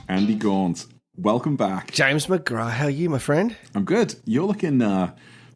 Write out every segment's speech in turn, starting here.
Andy Gaunt, welcome back. James McGrath, how are you, my friend? I'm good. You're looking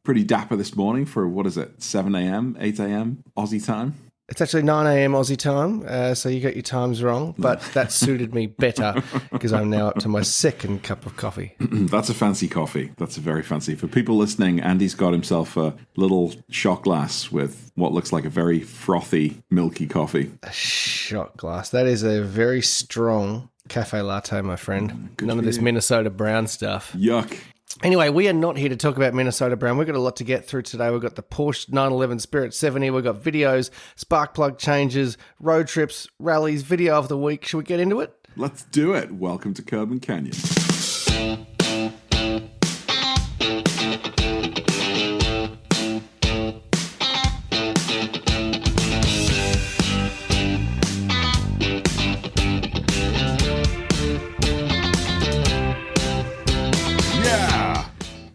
pretty dapper this morning for, what is it, 7 a.m., 8 a.m. Aussie time? It's actually 9 a.m. Aussie time, so you got your times wrong, but that suited me better because I'm now up to my second cup of coffee. That's a fancy coffee. That's a very fancy. For people listening, Andy's got himself a little shot glass with what looks like a very frothy, milky coffee. A shot glass. That is a very strong cafe latte, my friend. Good None of this Minnesota brown stuff. Yuck. Anyway, we are not here to talk about Minnesota Brown. We've got a lot to get through today. We've got the Porsche 911 Spirit 70. We've got videos, spark plug changes, road trips, rallies, video of the week. Should we get into it? Let's do it. Welcome to Curb and Canyon.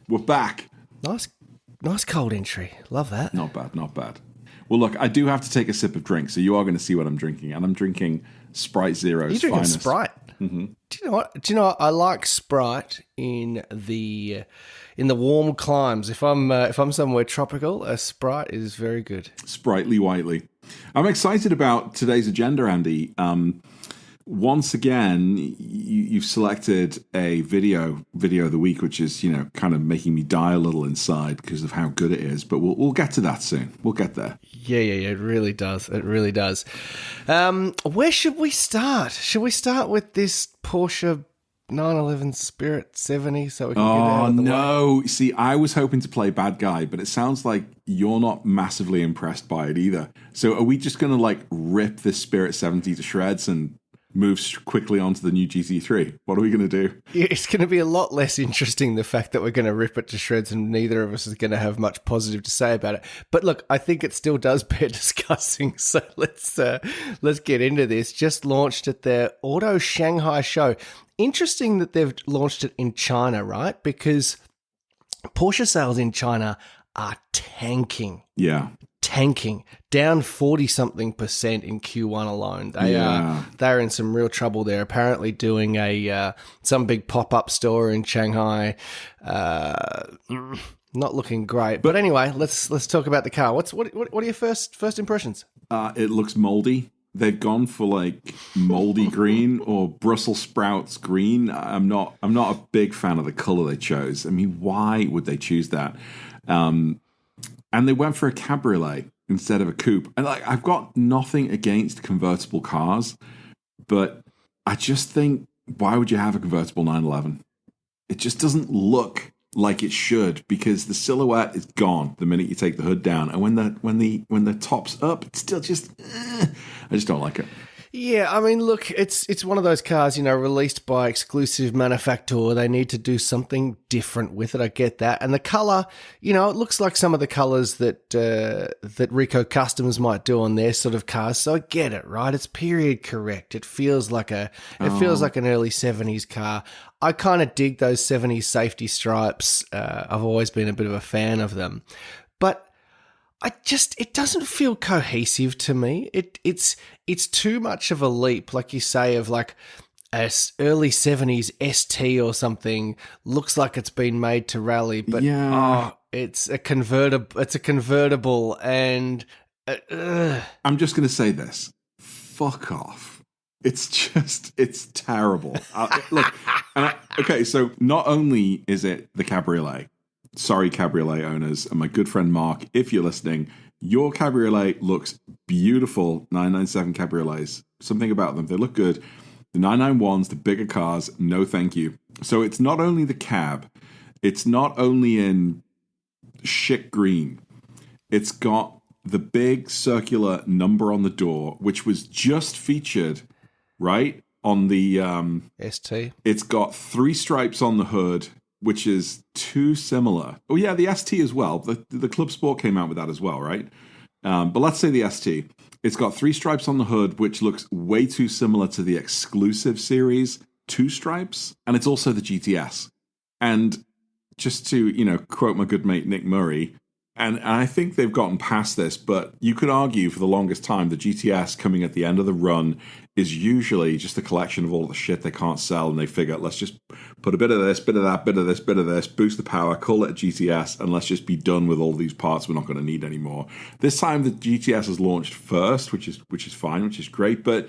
We're back. Nice cold entry. Love that. Not bad, not bad. Well, look, I do have to take a sip of drink, so you are going to see what I'm drinking, and I'm drinking Sprite Zero's You're drinking finest. Sprite. Mm-hmm. Do you know what? I like Sprite in the warm climes. If I'm somewhere tropical, a Sprite is very good. Sprightly whitely. I'm excited about today's agenda, Andy. Once again, you've selected a video of the week, which is, kind of making me die a little inside because of how good it is. But we'll get to that soon. We'll get there. Yeah. It really does. It really does. Where should we start? Should we start with this Porsche 911 Spirit 70 so we can get out of the way? Oh, no. See, I was hoping to play bad guy, but it sounds like you're not massively impressed by it either. So are we just going to, rip this Spirit 70 to shreds and moves quickly onto the new GT3? What are we going to do? Yeah, it's going to be a lot less interesting, the fact that we're going to rip it to shreds and neither of us is going to have much positive to say about it. But look, I think it still does bear discussing, so let's get into this. Just launched at their Auto Shanghai show. Interesting that they've launched it in China, right? Because Porsche sales in China are tanking. Yeah. Tanking, down 40-something% in Q1 alone. They're in some real trouble. They're apparently doing some big pop-up store in Shanghai. Not looking great. But anyway, let's talk about the car. What are your first impressions? It looks moldy. They've gone for moldy green or Brussels sprouts green. I'm not a big fan of the color they chose. I mean, why would they choose that? And they went for a cabriolet instead of a coupe. And I've got nothing against convertible cars, but I just think, why would you have a convertible 911? It just doesn't look like it should, because the silhouette is gone the minute you take the hood down, and when the top's up, it's still just. I just don't like it. Yeah, I mean, look, it's one of those cars, released by exclusive manufacturer. They need to do something different with it. I get that. And the color, it looks like some of the colors that Rico Customs might do on their sort of cars. So I get it, right? It's period correct. It feels like an early 70s car. I kind of dig those 70s safety stripes. I've always been a bit of a fan of them. But it doesn't feel cohesive to me. It's too much of a leap, like you say, of a early 70s ST or something. Looks like it's been made to rally, but it's a convertible, and I'm just going to say this: fuck off. It's terrible. Look, okay. So not only is it the cabriolet. Sorry, cabriolet owners, and my good friend Mark, if you're listening, your cabriolet looks beautiful. 997 cabriolets, something about them, they look good. The 991s, the bigger cars, no thank you. So it's not only the cab, it's not only in shit green, it's got the big circular number on the door, which was just featured, right, on the ST. It's got 3 stripes on the hood, which is too similar. Oh yeah, the ST as well. The Club Sport came out with that as well, right? But let's say the ST. It's got 3 stripes on the hood, which looks way too similar to the exclusive series 2 stripes. And it's also the GTS. And just to, quote my good mate Nick Murray, And I think they've gotten past this, but you could argue for the longest time the GTS coming at the end of the run is usually just a collection of all the shit they can't sell, and they figure, let's just put a bit of this, bit of that, bit of this, bit of this, boost the power, call it a GTS, and let's just be done with all these parts we're not going to need anymore. This time the GTS has launched first, which is fine, which is great, but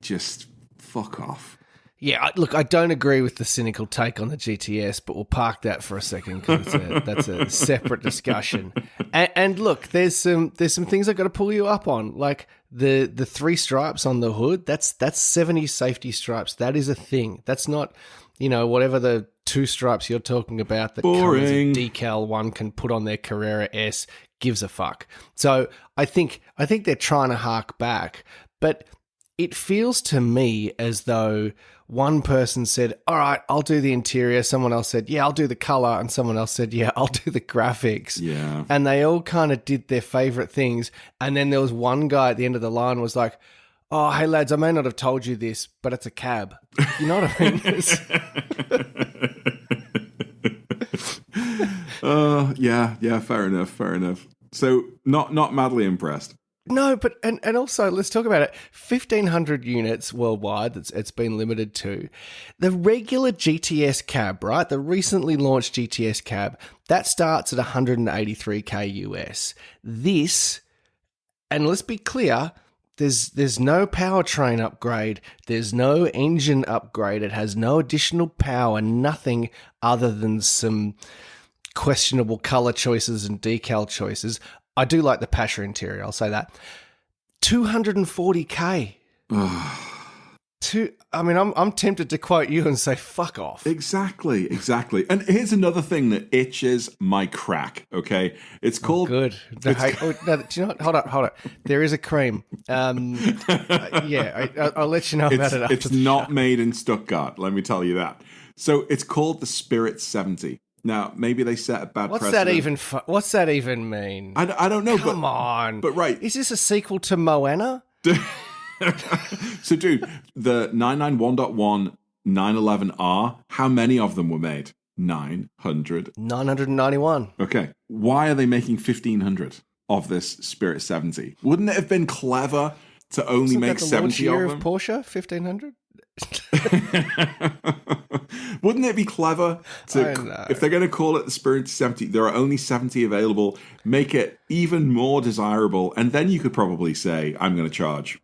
just fuck off. Yeah, look, I don't agree with the cynical take on the GTS, but we'll park that for a second because that's a separate discussion. And look, there's some things I've got to pull you up on, like the 3 stripes on the hood. That's 70 safety stripes. That is a thing. That's not, whatever the 2 stripes you're talking about that comes as a decal one can put on their Carrera S gives a fuck. So I think they're trying to hark back, but it feels to me as though one person said, all right, I'll do the interior. Someone else said, yeah, I'll do the color. And someone else said, yeah, I'll do the graphics. Yeah. And they all kind of did their favorite things. And then there was one guy at the end of the line was like, oh, hey, lads, I may not have told you this, but it's a cab. You know what I mean? Yeah, fair enough. So not madly impressed. No, but and also let's talk about it. 1,500 units worldwide. It's been limited to the regular GTS cab, right? The recently launched GTS cab that starts at 183K US. This, and let's be clear, there's no powertrain upgrade. There's no engine upgrade. It has no additional power. Nothing other than some questionable color choices and decal choices. I do like the Pasha interior, I'll say that. 240K. I'm tempted to quote you and say, fuck off. Exactly. And here's another thing that itches my crack, okay? It's called... Good. Do you know what? Hold on. There is a cream. I'll let you know about it after It's not made in Stuttgart, let me tell you that. So it's called the Spirit 70. Now, maybe they set a bad precedent. What's that even mean? I don't know. Come on. But right. Is this a sequel to Moana? So, dude, the 991.1 911R, how many of them were made? 900. 991. Okay. Why are they making 1,500 of this Spirit 70? Wouldn't it have been clever to only make 70 of them? Of Porsche, 1,500? Wouldn't it be clever to, if they're going to call it the Spirit 70, there are only 70 available, make it even more desirable, and then you could probably say, I'm going to charge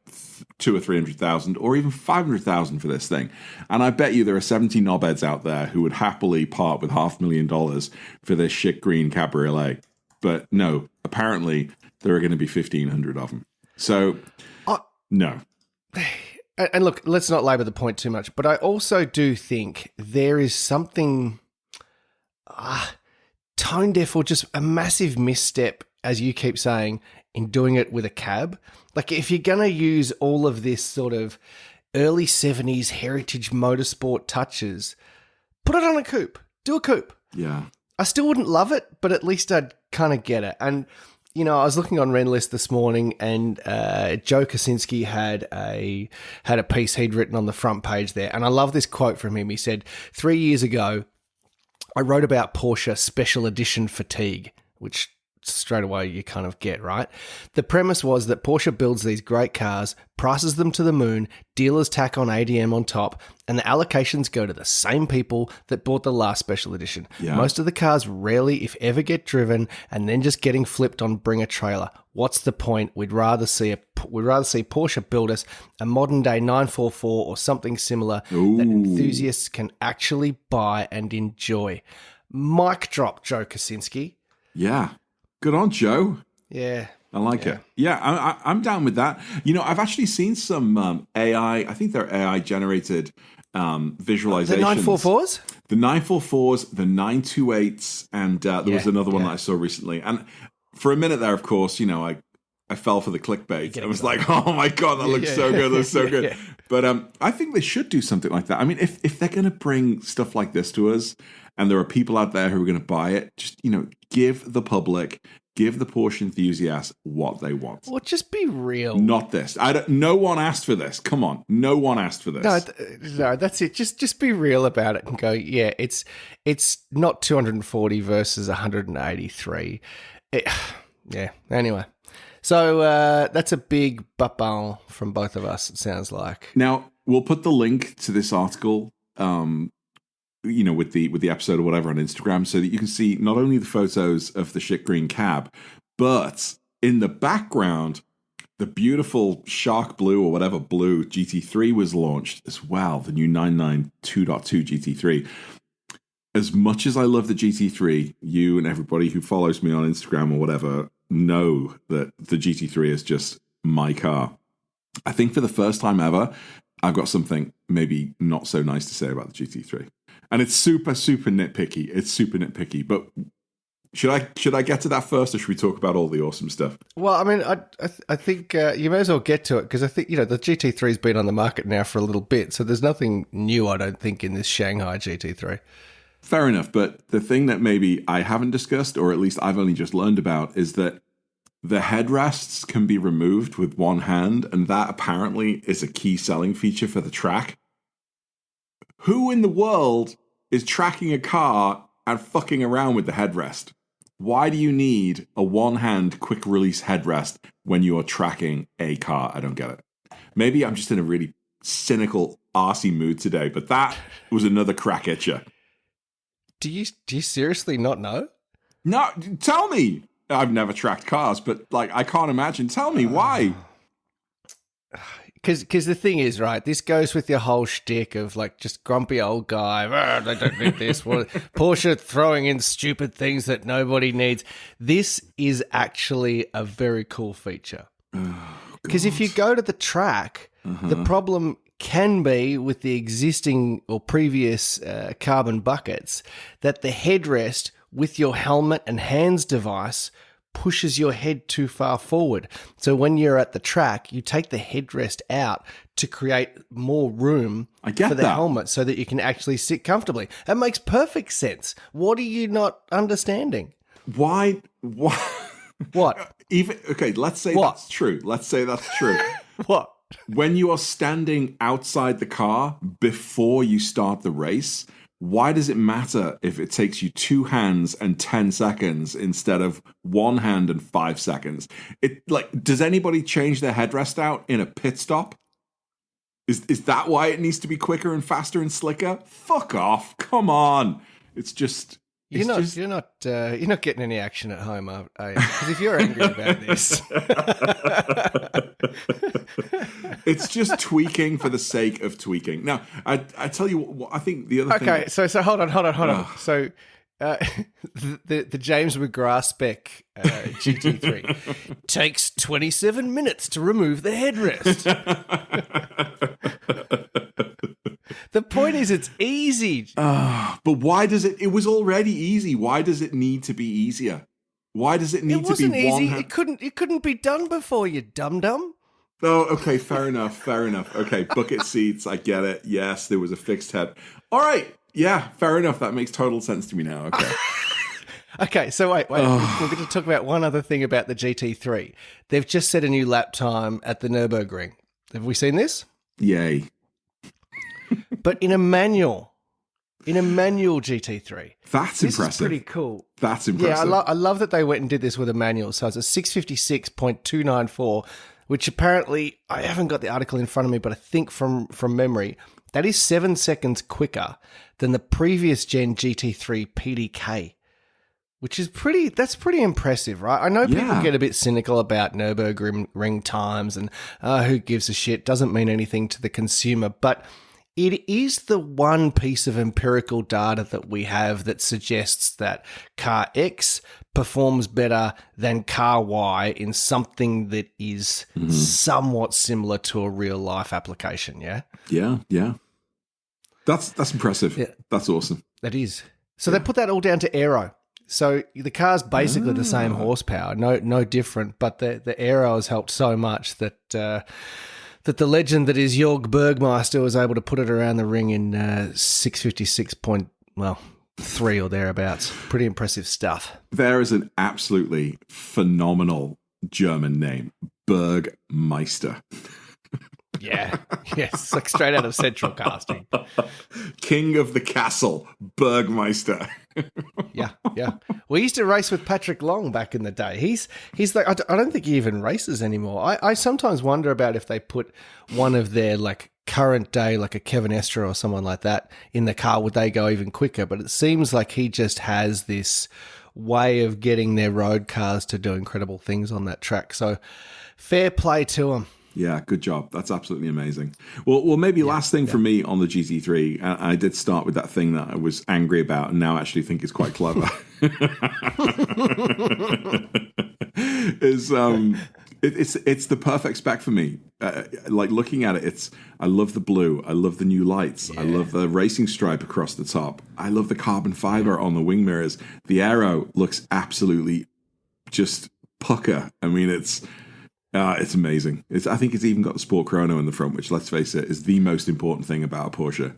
200,000 or 300,000 or even 500,000 for this thing. And I bet you there are 70 knobheads out there who would happily part with $500,000 for this shit green cabriolet. But no, apparently there are going to be 1,500 of them. So, no. And look, let's not labour the point too much, but I also do think there is something tone deaf or just a massive misstep, as you keep saying, in doing it with a cab. Like, if you're going to use all of this sort of early 70s heritage motorsport touches, put it on a coupe. Do a coupe. Yeah. I still wouldn't love it, but at least I'd kind of get it. And I was looking on Rennlist this morning, and Joe Kosinski had a piece he'd written on the front page there, and I love this quote from him. He said, 3 years ago, I wrote about Porsche Special Edition Fatigue, which straight away you kind of get, right? The premise was that Porsche builds these great cars, prices them to the moon, dealers tack on ADM on top, and the allocations go to the same people that bought the last special edition. Yeah. Most of the cars rarely, if ever, get driven and then just getting flipped on Bring a Trailer. What's the point? We'd rather see Porsche build us a modern day 944 or something similar that enthusiasts can actually buy and enjoy. Mic drop, Joe Kosinski. Yeah. Good on, Joe. Yeah. I like it. Yeah, I'm down with that. I've actually seen some AI, I think they're AI-generated visualizations. The 944s? The 944s, the 928s, and there was another one that I saw recently. And for a minute there, of course, I fell for the clickbait. I was like, oh my God, that looks so good. That looks so good. But I think they should do something like that. I mean, if they're going to bring stuff like this to us, and there are people out there who are going to buy it, just, give the public, Give the Porsche enthusiasts what they want. Well, just be real. Not this. No one asked for this. Come on. No one asked for this. No, that's it. Just be real about it and go, yeah, it's not 240 versus 183. Yeah, anyway. So that's a big babon from both of us, it sounds like. Now, we'll put the link to this article, with the episode or whatever on Instagram, so that you can see not only the photos of the shit green cab, but in the background, the beautiful shark blue or whatever blue GT3 was launched as well, the new 992.2 GT3. As much as I love the GT3, you and everybody who follows me on Instagram or whatever know that the GT3 is just my car. I think for the first time ever, I've got something maybe not so nice to say about the GT3. And it's super, super nitpicky. It's super nitpicky. But should I get to that first, or should we talk about all the awesome stuff? Well, I mean, I think you may as well get to it, because I think, the GT3's been on the market now for a little bit, so there's nothing new, I don't think, in this Shanghai GT3. Fair enough, but the thing that maybe I haven't discussed, or at least I've only just learned about, is that the headrests can be removed with one hand, and that apparently is a key selling feature for the track. Who in the world is tracking a car and fucking around with the headrest? Why do you need a one-hand quick-release headrest when you are tracking a car? I don't get it. Maybe I'm just in a really cynical, arsey mood today, but that was another crack at you. Do you seriously not know? No, tell me. I've never tracked cars, but I can't imagine. Tell me why. Because the thing is, right, this goes with your whole shtick of just grumpy old guy. They don't need this. Porsche throwing in stupid things that nobody needs. This is actually a very cool feature. Because if you go to the track, the problem can be with the existing or previous carbon buckets that the headrest with your helmet and hands device pushes your head too far forward. So when you're at the track, you take the headrest out to create more room for the helmet so that you can actually sit comfortably. That makes perfect sense. What are you not understanding? Why? What? Let's say what? That's true. Let's say that's true. What? When you are standing outside the car before you start the race, why does it matter if it takes you 2 hands and 10 seconds instead of 1 hand and 5 seconds? Does anybody change their headrest out in a pit stop? Is that why it needs to be quicker and faster and slicker? Fuck off! Come on! It's just. You're not getting any action at home, are you? Because if you're angry about this, it's just tweaking for the sake of tweaking. Now, I tell you what, I think the other thing. Okay, so hold on. So the James McGrath spec GT3 takes 27 minutes to remove the headrest. The point is, it's easy. But why does it? It was already easy. Why does it need to be easier? Why does it need to be wasn't easy. one? It couldn't be done before, you dum-dum. Oh, okay, fair enough. Okay, bucket seats, I get it. Yes, there was a fixed head. All right, yeah, fair enough. That makes total sense to me now. Okay. Okay, so wait. We're going to talk about one other thing about the GT3. They've just set a new lap time at the Nürburgring. Have we seen this? Yay. But in a manual GT3. That's this impressive. Is pretty cool. That's impressive. Yeah, I love that they went and did this with a manual. So it's a 656.294, which apparently, I haven't got the article in front of me, but I think from memory, that is 7 seconds quicker than the previous gen GT3 PDK. Which is pretty impressive, right? I know people get a bit cynical about Nürburgring times and who gives a shit, doesn't mean anything to the consumer, but it is the one piece of empirical data that we have that suggests that car X performs better than car Y in something that is somewhat similar to a real life application, yeah? Yeah. That's impressive. Yeah. That's awesome. That is. So they put that all down to aero. So the car's basically the same horsepower, no different, but the aero has helped so much that the legend that is Jörg Bergmeister was able to put it around the ring in 656 3 or thereabouts. Pretty impressive stuff. There is an absolutely phenomenal German name, Bergmeister. Yeah. Yes. Like straight out of Central Casting. King of the Castle, Bergmeister. Yeah. We used to race with Patrick Long back in the day. He's like, I don't think he even races anymore. I sometimes wonder about if they put one of their like current day, like a Kevin Estra or someone like that in the car, would they go even quicker? But it seems like he just has this way of getting their road cars to do incredible things on that track. So fair play to him. Yeah, good job. That's absolutely amazing. Well, maybe last thing for me on the GT3, I did start with that thing that I was angry about and now actually think is quite clever. It's the perfect spec for me. Like looking at it, I love the blue. I love the new lights. Yeah. I love the racing stripe across the top. I love the carbon fiber on the wing mirrors. The aero looks absolutely just pucker. I mean, it's amazing. I think it's even got the Sport Chrono in the front, which, let's face it, is the most important thing about a Porsche.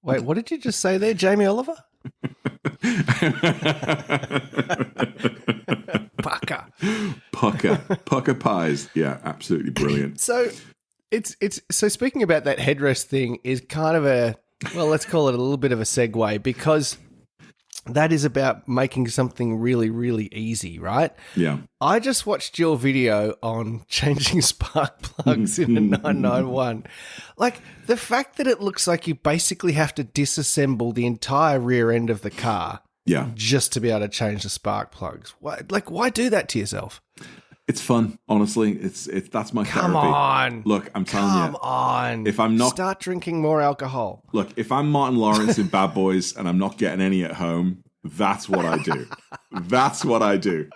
Wait, what did you just say there, Jamie Oliver? Pucker pies. Yeah, absolutely brilliant. So so speaking about that headrest thing is kind of let's call it a little bit of a segue, because that is about making something really, really easy, right? Yeah. I just watched your video on changing spark plugs in a 991. Like, the fact that it looks like you basically have to disassemble the entire rear end of the car just to be able to change the spark plugs. Why do that to yourself? It's fun, honestly. That's my therapy. Come on. Look, I'm telling you. Come on. If I'm not... Start drinking more alcohol. Look, if I'm Martin Lawrence in Bad Boys and I'm not getting any at home, that's what I do. That's what I do.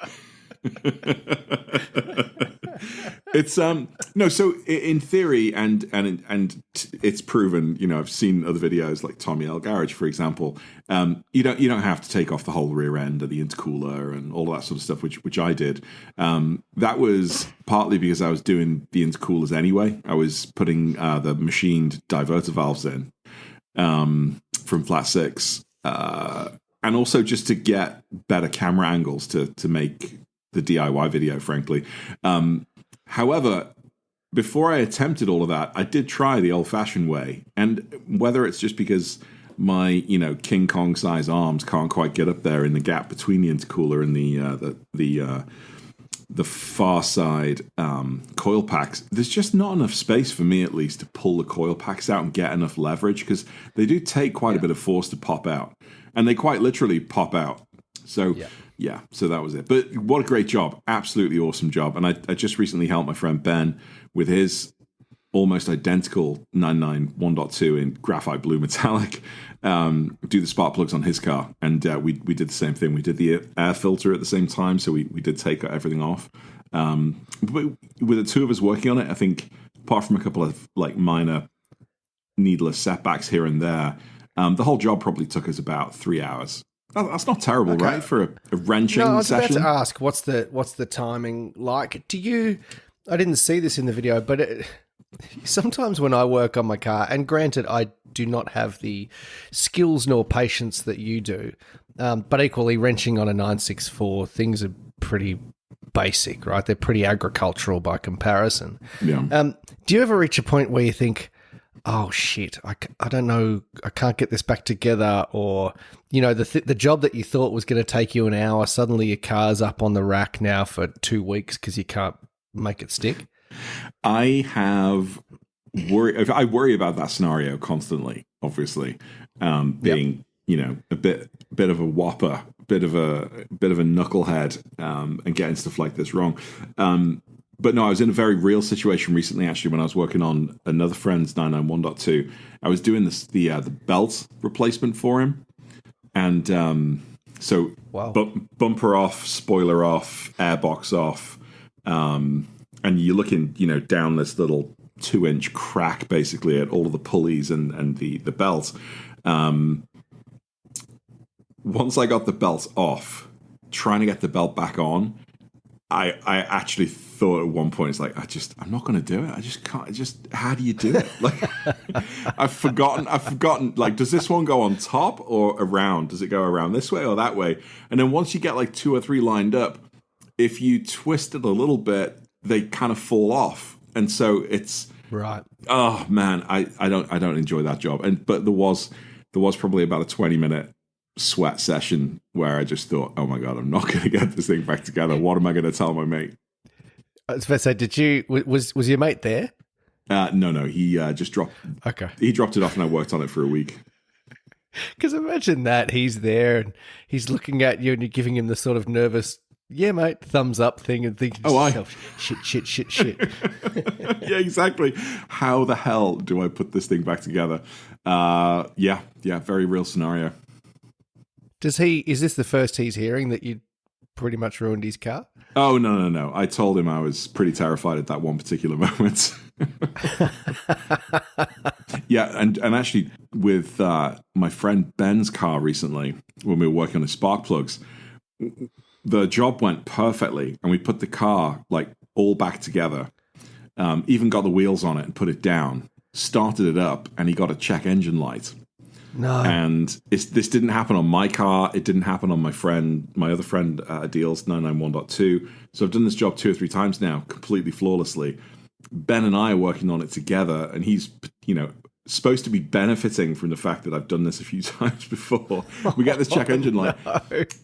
It's no, so in theory and it's proven, you know, I've seen other videos like Tommy L Garage, for example. You don't have to take off the whole rear end of the intercooler and all of that sort of stuff, which I did. That was partly because I was doing the intercoolers anyway. I was putting the machined diverter valves in from Flat 6, and also just to get better camera angles to make the DIY video, frankly. However, before I attempted all of that, I did try the old-fashioned way. And whether it's just because my, you know, King Kong size arms can't quite get up there in the gap between the intercooler and the far side coil packs, there's just not enough space for me, at least, to pull the coil packs out and get enough leverage, because they do take quite a bit of force to pop out, and they quite literally pop out. So so that was it. But what a great job. Absolutely awesome job. And I just recently helped my friend Ben with his almost identical 99 1.2 in graphite blue metallic do the spark plugs on his car. And we did the same thing. We did the air filter at the same time, so we did take everything off. But with the two of us working on it, I think, apart from a couple of like minor needless setbacks here and there, the whole job probably took us about 3 hours. That's not terrible, right? For a wrenching session. No, I was about to ask, what's the timing like? I didn't see this in the video, but sometimes when I work on my car, and granted, I do not have the skills nor patience that you do, but equally wrenching on a 964, things are pretty basic, right? They're pretty agricultural by comparison. Yeah. Do you ever reach a point where you think, oh shit, I don't know, I can't get this back together, or, you know, the job that you thought was going to take you an hour, suddenly your car's up on the rack now for 2 weeks because you can't make it stick? I worry about that scenario constantly, obviously, being, you know, a bit of a whopper, bit of a knucklehead, and getting stuff like this wrong. But no, I was in a very real situation recently, actually, when I was working on another friend's 991.2. I was doing the belt replacement for him. And so bumper off, spoiler off, airbox off. And you're looking, you know, down this little 2-inch crack, basically, at all of the pulleys and the belt. Once I got the belt off, trying to get the belt back on, I actually thought at one point, it's like, I'm not going to do it. I just can't. How do you do it? Like, I've forgotten. Like, does this one go on top or around? Does it go around this way or that way? And then once you get like 2 or 3 lined up, if you twist it a little bit, they kind of fall off. And so it's right. Oh man, I don't enjoy that job. But there was probably about a 20-minute sweat session where I just thought, oh my God, I'm not going to get this thing back together. What am I going to tell my mate? I was about to say, was your mate there? No, he just dropped. Okay, he dropped it off, and I worked on it for a week. Because imagine that he's there and he's looking at you, and you're giving him the sort of nervous, yeah, mate, thumbs up thing, and thinking, shit. Yeah, exactly. How the hell do I put this thing back together? Yeah, very real scenario. Is this the first he's hearing that you pretty much ruined his car? Oh, no. I told him I was pretty terrified at that one particular moment. Yeah, and actually with my friend Ben's car recently, when we were working on the spark plugs, the job went perfectly, and we put the car like all back together, even got the wheels on it and put it down, started it up, and he got a check engine light. No. And this didn't happen on my car. It didn't happen on my other friend, Adil's 991.2. So I've done this job 2 or 3 times now, completely flawlessly. Ben and I are working on it together, and he's, supposed to be benefiting from the fact that I've done this a few times before. We get this check engine light,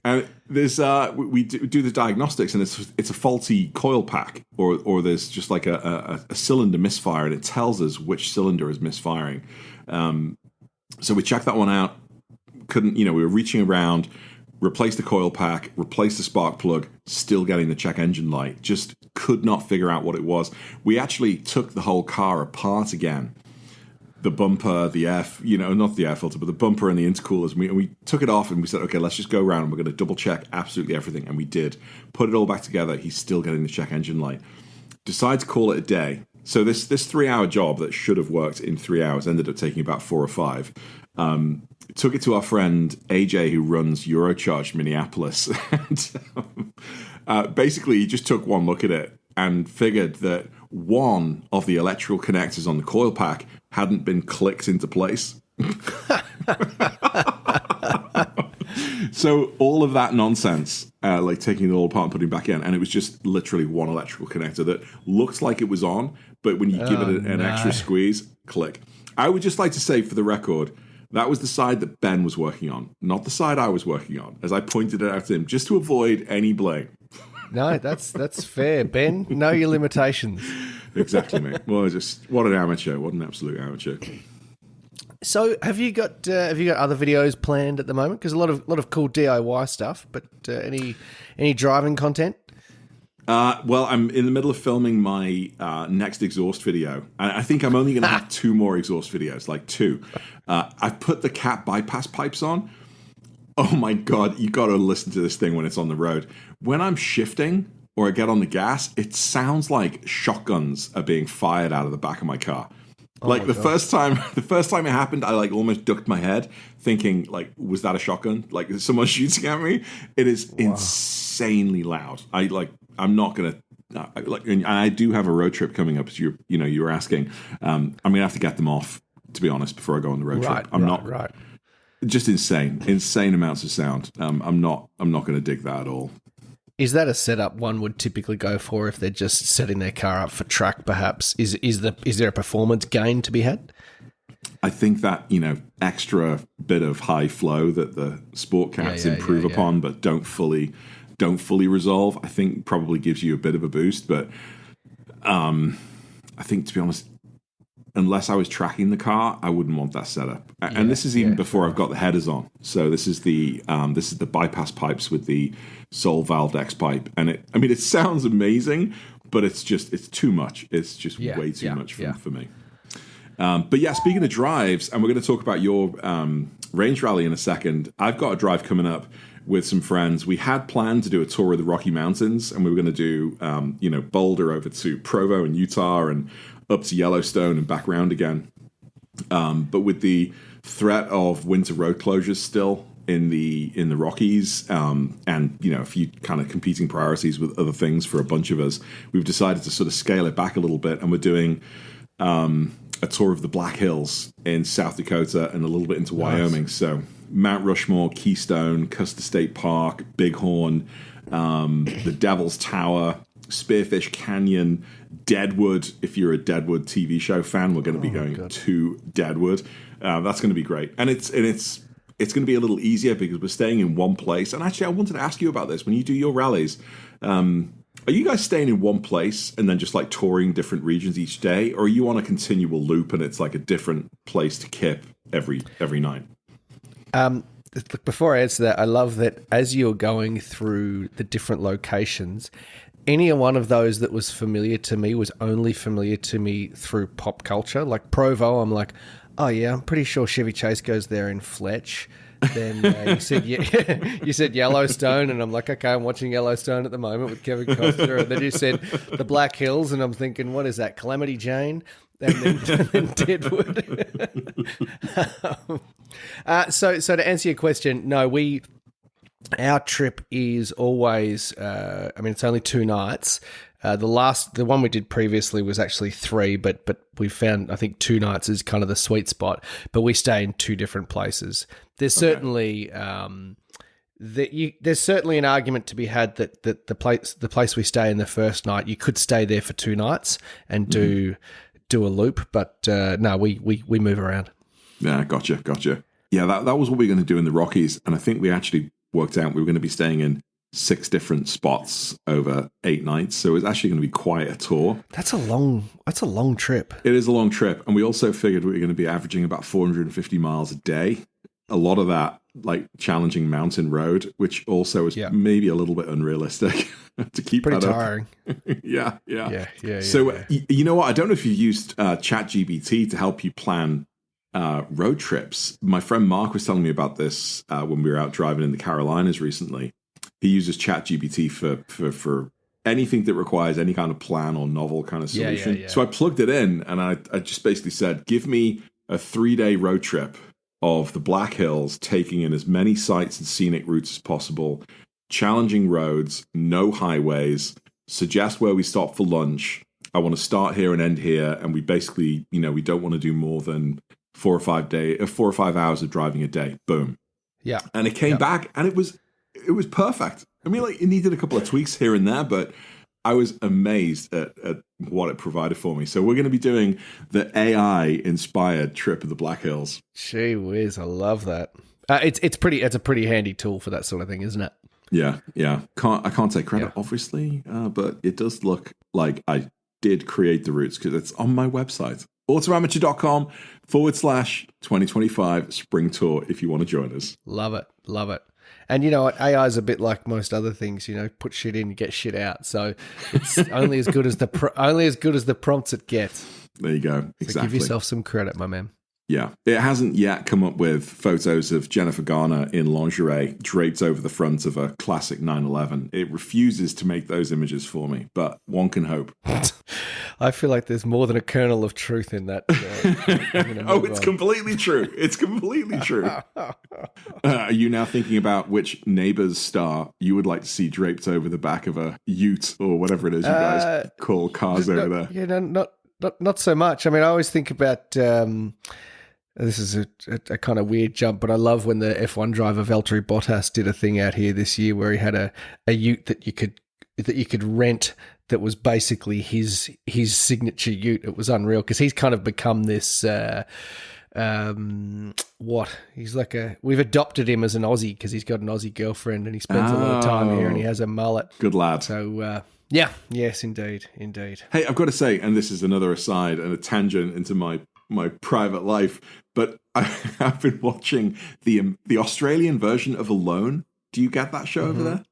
and there's we do the diagnostics, and it's a faulty coil pack, or there's just like a cylinder misfire, and it tells us which cylinder is misfiring. So we checked that one out. Couldn't, we were reaching around, replaced the coil pack, replaced the spark plug, still getting the check engine light. Just could not figure out what it was. We actually took the whole car apart again. The bumper, the air, not the air filter, but the bumper and the intercoolers. And we took it off, and we said, okay, let's just go around, and we're going to double check absolutely everything. And we did. Put it all back together. He's still getting the check engine light. Decide to call it a day. So this 3-hour job that should have worked in 3 hours ended up taking about 4 or 5. Took it to our friend AJ, who runs Eurocharge Minneapolis. And basically, he just took one look at it and figured that one of the electrical connectors on the coil pack hadn't been clicked into place. So all of that nonsense, like taking it all apart and putting it back in, and it was just literally one electrical connector that looked like it was on, but when you give it an extra squeeze, click. I would just like to say, for the record, that was the side that Ben was working on, not the side I was working on, as I pointed it out to him, just to avoid any blame. No, that's fair. Ben, know your limitations. Exactly, mate. Well, what an amateur. What an absolute amateur. So, have you got other videos planned at the moment? Because a lot of cool DIY stuff, but any driving content? Well, I'm in the middle of filming my next exhaust video. I think I'm only going to have 2 more exhaust videos, like 2. I've put the cat bypass pipes on. Oh my God, you got to listen to this thing when it's on the road. When I'm shifting or I get on the gas, it sounds like shotguns are being fired out of the back of my car. Like the first time it happened, I like almost ducked my head, thinking like, was that a shotgun? Like, is someone shooting at me? It is insanely loud. I'm not gonna and I do have a road trip coming up, as you were asking. I'm gonna have to get them off, to be honest, before I go on the road trip. I'm not just insane amounts of sound. I'm not gonna dig that at all. Is that a setup one would typically go for if they're just setting their car up for track, perhaps? Is there a performance gain to be had? I think that, extra bit of high flow that the sport cats improve upon, but don't fully resolve, I think probably gives you a bit of a boost. But I think, to be honest, unless I was tracking the car, I wouldn't want that setup. And this is even before I've got the headers on. So this is the bypass pipes with the Sol valved X pipe, and it sounds amazing, but it's too much. It's just way too much for me. But yeah, speaking of drives, and we're going to talk about your range rally in a second. I've got a drive coming up with some friends. We had planned to do a tour of the Rocky Mountains, and we were going to do Boulder over to Provo and Utah and up to Yellowstone and back around again. But with the threat of winter road closures still in the Rockies, and a few kind of competing priorities with other things for a bunch of us, we've decided to sort of scale it back a little bit, and we're doing a tour of the Black Hills in South Dakota and a little bit into Wyoming. So Mount Rushmore, Keystone, Custer State Park, Bighorn, the Devil's Tower, Spearfish Canyon, Deadwood. If you're a Deadwood TV show fan, we're going to be going to Deadwood. That's going to be great, and it's going to be a little easier because we're staying in one place. And actually, I wanted to ask you about this. When you do your rallies, are you guys staying in one place and then just like touring different regions each day, or are you on a continual loop and it's like a different place to kip every night? Look, before I answer that, I love that as you're going through the different locations, any one of those that was familiar to me was only familiar to me through pop culture. Like Provo, I'm like, oh yeah, I'm pretty sure Chevy Chase goes there in Fletch. Then you said Yellowstone, and I'm like, okay, I'm watching Yellowstone at the moment with Kevin Costner. And then you said the Black Hills, and I'm thinking, what is that, Calamity Jane? And then Deadwood. So to answer your question, no, our trip is always, it's only 2 nights. The one we did previously was actually 3, but we found, I think 2 nights is kind of the sweet spot, but we stay in 2 different places. There's certainly there's certainly an argument to be had that the place we stay in the first night, you could stay there for 2 nights and do a loop, but no, we move around. Yeah, gotcha. Yeah, that was what we were going to do in the Rockies, and I think we actually worked out we were going to be staying in 6 different spots over 8 nights, so it's actually going to be quite a tour. That's a long trip. It is a long trip, and we also figured we were going to be averaging about 450 miles a day. A lot of that, like challenging mountain road, which also is maybe a little bit unrealistic to keep pretty that tiring. Up. Yeah. So you know what? I don't know if you've used ChatGPT to help you plan road trips. My friend Mark was telling me about this when we were out driving in the Carolinas recently. He uses ChatGPT for anything that requires any kind of plan or novel kind of solution. Yeah. So I plugged it in, and I just basically said, give me a 3-day road trip of the Black Hills, taking in as many sites and scenic routes as possible, challenging roads, no highways, suggest where we stop for lunch. I want to start here and end here, and we basically, we don't want to do more than 4 or 5 hours of driving a day. Boom. Yeah. And it came back, and it was perfect. I mean, like, it needed a couple of tweaks here and there, but I was amazed at what it provided for me. So we're going to be doing the AI-inspired trip of the Black Hills. Gee whiz, I love that. It's a pretty handy tool for that sort of thing, isn't it? Yeah. I can't take credit, obviously, but it does look like I did create the routes because it's on my website, autoamateur.com/2025 spring tour if you want to join us. Love it. And you know what? AI is a bit like most other things. Put shit in, you get shit out. So it's only as good as the prompts it gets. There you go. Exactly. So give yourself some credit, my man. Yeah. It hasn't yet come up with photos of Jennifer Garner in lingerie draped over the front of a classic 911. It refuses to make those images for me, but one can hope. I feel like there's more than a kernel of truth in that. It's completely true. It's completely true. Are you now thinking about which Neighbours star you would like to see draped over the back of a ute or whatever it is you guys call cars over there? Yeah, not so much. I mean, I always think about... this is a kind of weird jump, but I love when the F1 driver Valtteri Bottas did a thing out here this year where he had a ute that you could rent that was basically his signature ute. It was unreal because he's kind of become this he's like we've adopted him as an Aussie because he's got an Aussie girlfriend and he spends a lot of time here and he has a mullet. Good lad. So yes, indeed. Hey, I've got to say, and this is another aside and a tangent into my private life, but I've been watching the Australian version of Alone. Do you get that show over there?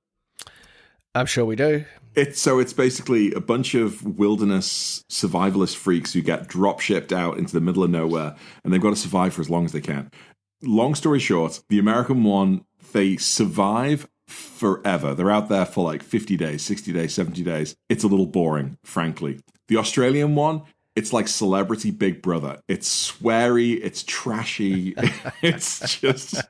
I'm sure we do. It's basically a bunch of wilderness survivalist freaks who get drop shipped out into the middle of nowhere, and they've got to survive for as long as they can. Long story short, the American one, they survive forever. They're out there for like 50 days, 60 days, 70 days. It's a little boring, frankly. The Australian one, it's like Celebrity Big Brother. It's sweary, it's trashy, it's just...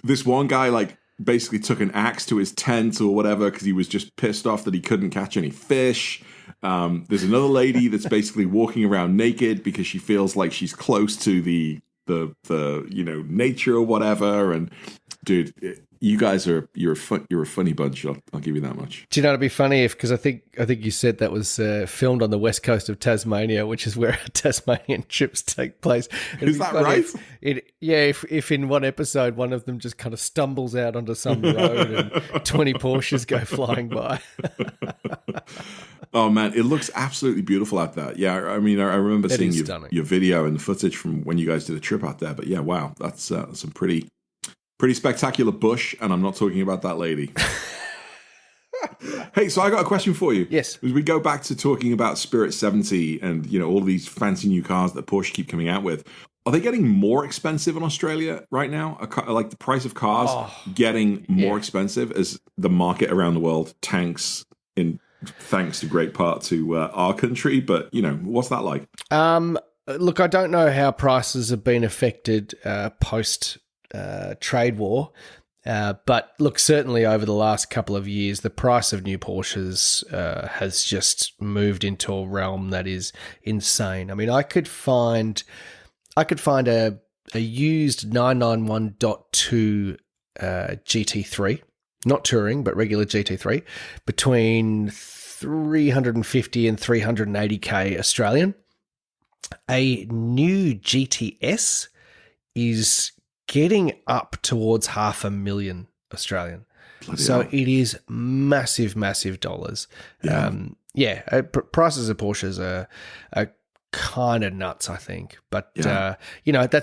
This one guy like basically took an axe to his tent or whatever because he was just pissed off that he couldn't catch any fish. There's another lady that's basically walking around naked because she feels like she's close to the nature or whatever. And dude, you guys you're a funny bunch. I'll give you that much. Do you know it'd be funny because I think you said that was filmed on the west coast of Tasmania, which is where our Tasmanian trips take place. Is that right? If in one episode one of them just kind of stumbles out onto some road and 20 Porsches go flying by. Oh man, it looks absolutely beautiful out there. Yeah, I mean, I remember seeing your video and the footage from when you guys did a trip out there. But yeah, wow, that's some pretty spectacular bush, and I'm not talking about that lady. Hey, so I got a question for you. Yes. As we go back to talking about Spirit 70 and all these fancy new cars that Porsche keep coming out with, are they getting more expensive in Australia right now? Like the price of cars getting more expensive as the market around the world tanks thanks to great part to our country, but what's that like? Look, I don't know how prices have been affected post trade war, but look, certainly over the last couple of years, the price of new Porsches has just moved into a realm that is insane. I mean, I could find a used 991.2 GT3. Not touring, but regular GT3, between 350 and 380k Australian. A new GTS is getting up towards $500,000 Australian. So it is massive, massive dollars. Yeah. Prices of Porsches are kind of nuts, I think. But, that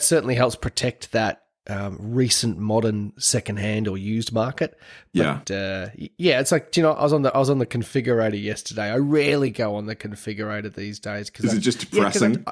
certainly helps protect that recent modern secondhand or used market. But, it's like, I was on the configurator yesterday. I rarely go on the configurator these days. Is it just depressing?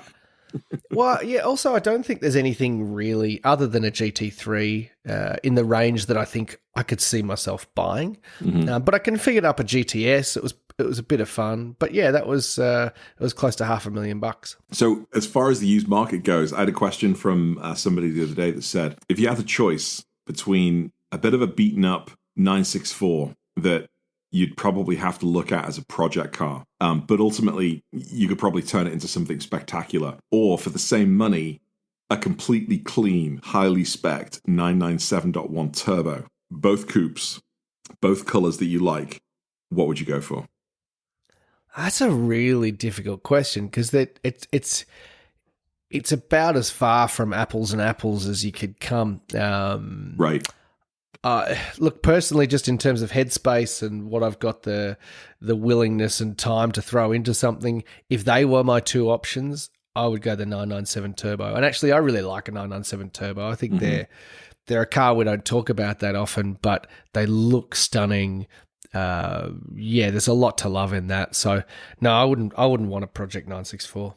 Well, yeah. Also, I don't think there's anything really other than a GT3 in the range that I think I could see myself buying. Mm-hmm. But I configured up a GTS. It was a bit of fun. But yeah, that was it was close to $500,000. So as far as the used market goes, I had a question from somebody the other day that said, if you had the choice between a bit of a beaten up 964 that you'd probably have to look at as a project car, but ultimately you could probably turn it into something spectacular, or for the same money, a completely clean, highly spec'd 997.1 turbo, both coupes, both colors that you like, what would you go for? That's a really difficult question because it's about as far from apples and apples as you could come. Right. Look, personally, just in terms of headspace and what I've got the willingness and time to throw into something, if they were my two options, I would go the 997 Turbo. And actually, I really like a 997 Turbo. I think they're a car we don't talk about that often, but they look stunning. There's a lot to love in that. So no, I wouldn't want a Project 964.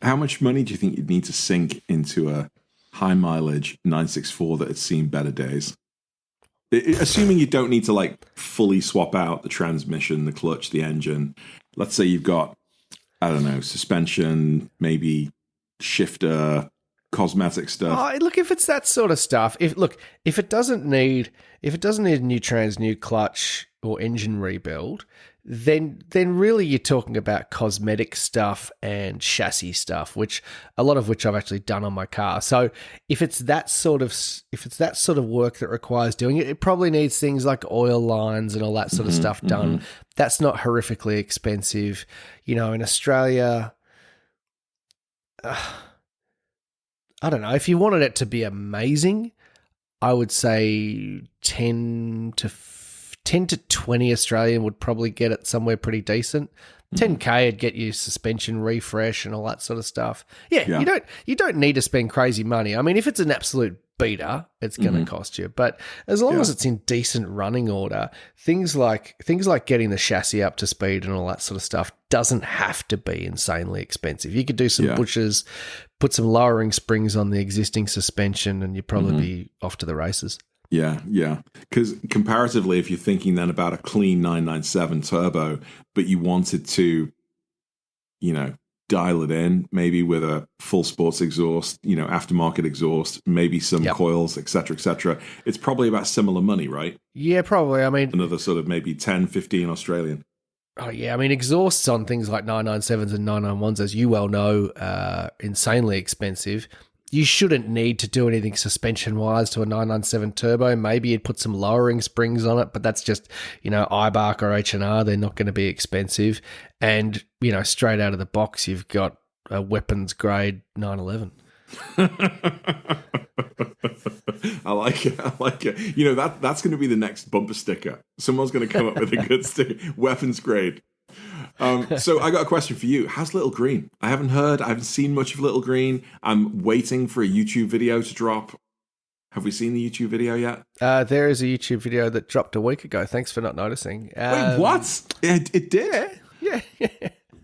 How much money do you think you'd need to sink into a high mileage 964 that had seen better days? Assuming you don't need to like fully swap out the transmission, the clutch, the engine. Let's say you've got, I don't know, suspension, maybe shifter, cosmetic stuff. Oh, look, if it's that sort of stuff, if it doesn't need a new trans, new clutch or engine rebuild, then really you're talking about cosmetic stuff and chassis stuff, a lot of which I've actually done on my car. So if it's that sort of work that requires doing it, it probably needs things like oil lines and all that sort of stuff done. That's not horrifically expensive. In Australia, I don't know. If you wanted it to be amazing, I would say 10 to 20 Australian would probably get it somewhere pretty decent. 10K would get you suspension refresh and all that sort of stuff. Yeah. You don't need to spend crazy money. I mean, if it's an absolute beater, it's going to cost you. But as long as it's in decent running order, things like getting the chassis up to speed and all that sort of stuff doesn't have to be insanely expensive. You could do some pushes, put some lowering springs on the existing suspension, and you'd probably be off to the races. Yeah. Because comparatively, if you're thinking then about a clean 997 turbo, but you wanted to, dial it in, maybe with a full sports exhaust, aftermarket exhaust, maybe some coils, etc., it's probably about similar money, right? Yeah, probably. I mean, another sort of maybe 10, 15 Australian. Oh, yeah. I mean, exhausts on things like 997s and 991s, as you well know, insanely expensive. You shouldn't need to do anything suspension-wise to a 997 turbo. Maybe you'd put some lowering springs on it, but that's just, iBark or H&R. They're not going to be expensive. And, straight out of the box, you've got a weapons-grade 911. I like it. That's going to be the next bumper sticker. Someone's going to come up with a good sticker. Weapons grade. So I got a question for you. How's Little Green? I haven't seen much of Little Green. I'm waiting for a YouTube video to drop. Have we seen the YouTube video yet? There is a YouTube video that dropped a week ago. Thanks for not noticing. Wait, what? It did? Yeah.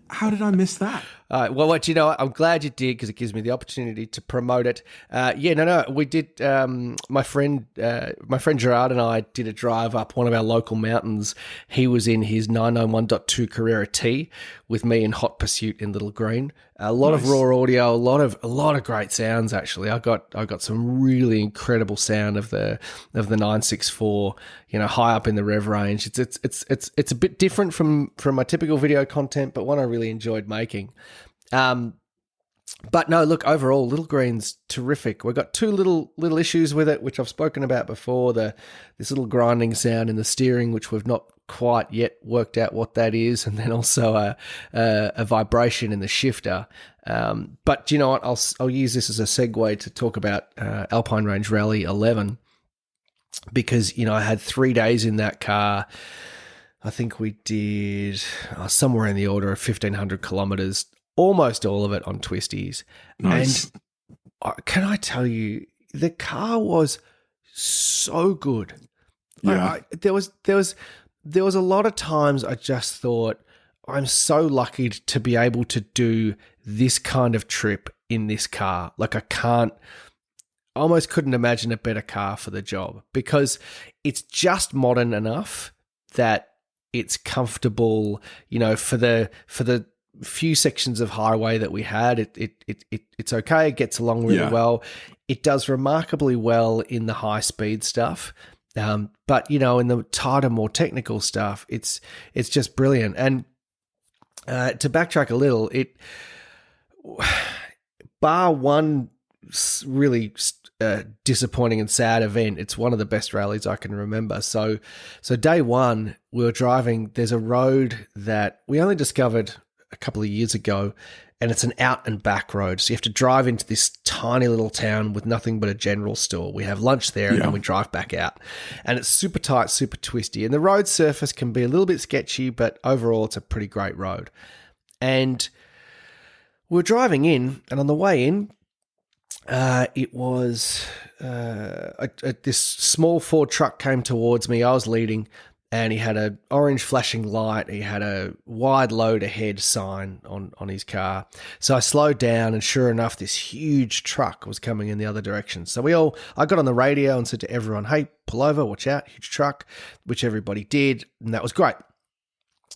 How did I miss that? Well, I'm glad you did, because it gives me the opportunity to promote it. We did. My friend Gerard and I did a drive up one of our local mountains. He was in his 991.2 Carrera T with me in hot pursuit in Little Green. A lot of raw audio, a lot of great sounds. Actually, I got some really incredible sound of the 964. High up in the rev range. It's a bit different from my typical video content, but one I really enjoyed making. But no, look, overall, Little Green's terrific. We've got two little issues with it, which I've spoken about before. This little grinding sound in the steering, which we've not quite yet worked out what that is, and then also a vibration in the shifter. But you know what? I'll use this as a segue to talk about Alpine Range Rally 11, because I had 3 days in that car. I think we did somewhere in the order of 1,500 kilometers. Almost all of it on twisties. Nice. And can I tell you, the car was so good. Yeah. There was a lot of times I just thought, I'm so lucky to be able to do this kind of trip in this car. Like, I almost couldn't imagine a better car for the job, because it's just modern enough that it's comfortable, for the few sections of highway that we had. It's okay. It gets along really well. It does remarkably well in the high speed stuff. But in the tighter, more technical stuff, it's just brilliant. And to backtrack a little, bar one really disappointing and sad event, it's one of the best rallies I can remember. So day one, we were driving. There's a road that we only discovered a couple of years ago, and it's an out and back road. So you have to drive into this tiny little town with nothing but a general store. We have lunch there, and then we drive back out. And it's super tight, super twisty. And the road surface can be a little bit sketchy, but overall it's a pretty great road. And we're driving in, and on the way in, it was this small Ford truck came towards me. I was leading, and he had an orange flashing light. He had a wide load ahead sign on his car. So I slowed down, and sure enough, this huge truck was coming in the other direction. So I got on the radio and said to everyone, hey, pull over, watch out, huge truck, which everybody did, and that was great.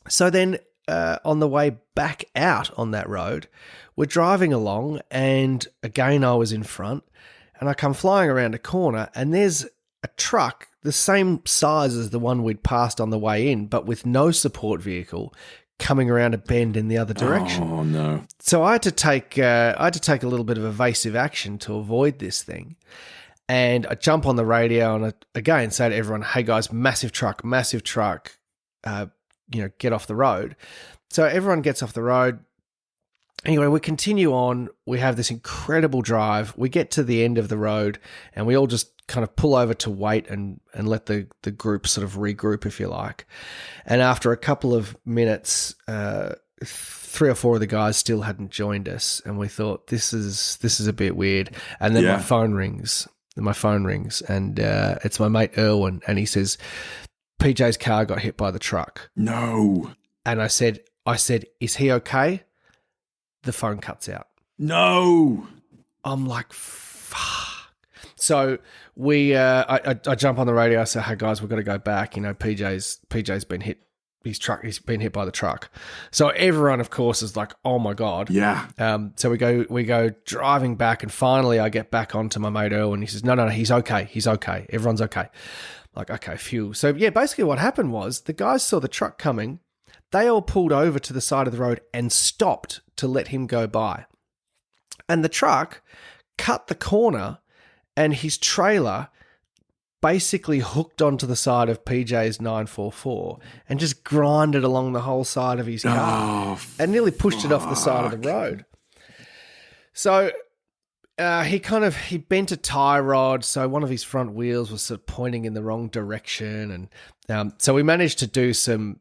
So then on the way back out on that road, we're driving along, and again, I was in front, and I come flying around a corner, and there's a truck the same size as the one we'd passed on the way in, but with no support vehicle, coming around a bend in the other direction. Oh no! So I had to take a little bit of evasive action to avoid this thing, and I jump on the radio and I, again, say to everyone, "Hey guys, massive truck, get off the road." So everyone gets off the road. Anyway, we continue on. We have this incredible drive. We get to the end of the road, and we all just kind of pull over to wait and let the group sort of regroup, if you like. And after a couple of minutes, 3 or 4 of the guys still hadn't joined us, and we thought, this is a bit weird. And then my phone rings, and it's my mate Erwin, and he says, PJ's car got hit by the truck. No. And I said, is he okay? The phone cuts out. No. I'm like, fuck. So I jump on the radio. I say, hey guys, we've got to go back. PJ's been hit he's been hit by the truck. So everyone, of course, is like, oh my God. Yeah. So we go driving back, and finally I get back onto my mate Earl, and he says, no, he's okay. Everyone's okay. Like, okay, phew. So yeah, basically what happened was the guys saw the truck coming. They all pulled over to the side of the road and stopped to let him go by. And the truck cut the corner, and his trailer basically hooked onto the side of PJ's 944 and just grinded along the whole side of his car and nearly pushed it off the side of the road. So he bent a tie rod, so one of his front wheels was sort of pointing in the wrong direction, and so we managed to do some